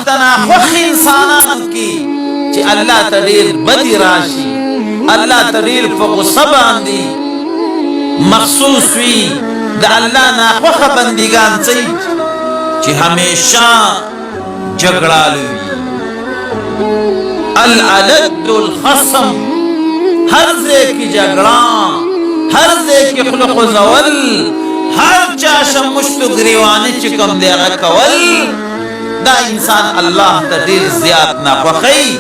تنا خوخ انسانانو کی چی اللہ تدیر بدی راشی اللہ تدیر فغصہ باندی مخصوص وی دا اللہ نا خوخ بندگان سی چی ہمیشہ جگڑالوی العلد الخصم ہر زے کی جگڑان ہر زے کی خلق و زول ہر چاشا مشتو گریوانی چکم دے رکول دا انسان اللہ تدیر زیاد ناخوخی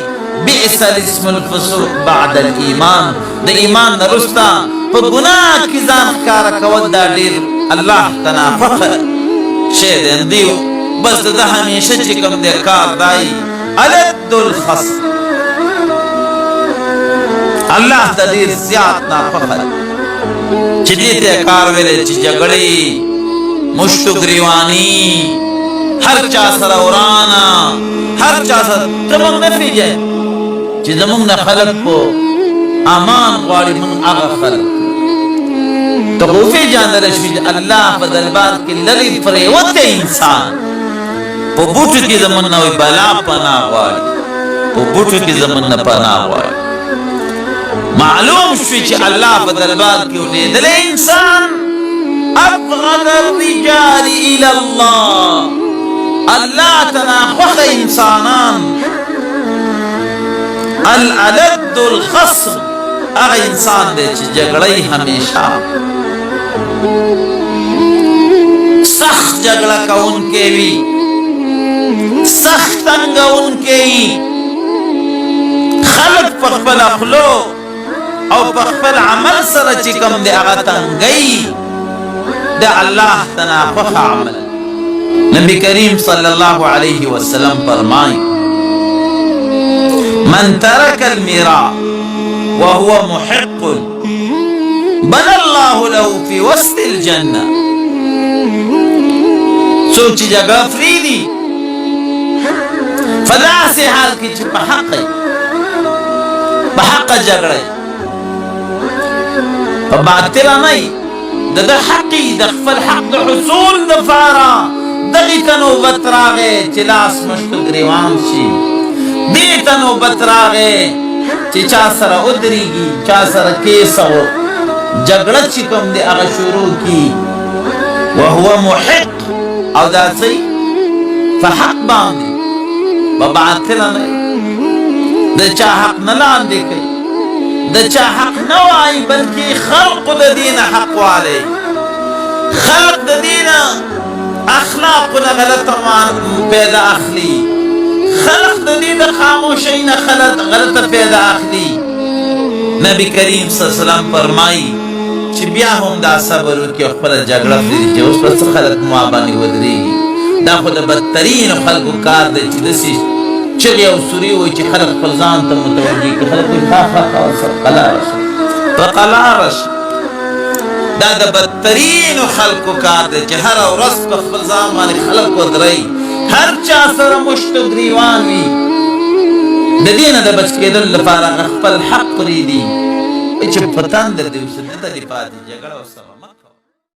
بئس الاسم الفسوق بعد الایمان دا ایمان نرستا پا گناہ کی زان کارا کول دا دیر اللہ تنافخ شیدن دیو بس دا ہمیشہ چکم دے کار دائی علد الخصم اللہ تدیر زیاد ناخوخ چی دیتے کار ویلے چی جگڑی مشتو گریوانی ہر چا سر اورانا ہر چا سر تمام نفی جائے چی زمان خلق کو امان غواری من آغا خلق تو خوفی جاندر شوید اللہ بدلبار کی للی فریوت انسان پو بوٹو کی زمان نوی بلا پنا غواری پو بوٹو کی زمان پنا غواری معلوم شوی چی اللہ بدلبار کی دل انسان ابغض الرجال الى اللہ اللہ تناخوخ انسانان العلد الخصم اغا انسان دے چی جگڑی ہمیشہ سخت جگڑا کا ان کے بھی سخت تنگا ان کے ہی خلق پخبل اخلو او پخبل عمل سر چکم دے اغا تنگئی دے اللہ تناخوخ عمل نبی کریم صلی اللہ علیہ وسلم فرمائیں من ترک المیراء وهو محق بنى الله له في وسط الجنة سوچ جگہ فریدی فدا سے حال کی چھ بحق جگڑے فباطلہ نہیں دا حقی دخفل حق دا حصول دفارا دغیتنو بطراغے چلاس مشتو گریوان شی دیتنو بطراغے چی چا سر ادری گی چا سر کیسو جگڑت چکم دے اغا شروع کی وہو محق او دا سی فحق باندی بباطلہ نہیں دا چا حق نلان دے کئی دا چا حق نوائی بلکہ خلق دا دین حق والے خلق دا دین اخلاقنا غلط پیدا اخلی خلق دا دین خاموشین غلط پیدا اخلی نبی کریم صلی اللہ علیہ وسلم فرمائی چی بیا ہم دا صبرو کی اخبر جگڑا فیدی چی اس پر خلق معابانی ودری دا خود بدترین خلقو کار دے چی دسی چلی او سوری ہوئی چی خلق فلزان تا متوجی کی خلق خواہ ورسر قلارش وقلارش دا دا بدترین خلقو کار دے چی ہر او رس پا فلزان مانی خلق ودری ہر چا سر مشتو گریوان وی دا دینا دا بچ کے دل لفارا غفل حق ریدی چی پتان در دیو سنتا دی پاتی جگڑا و سبا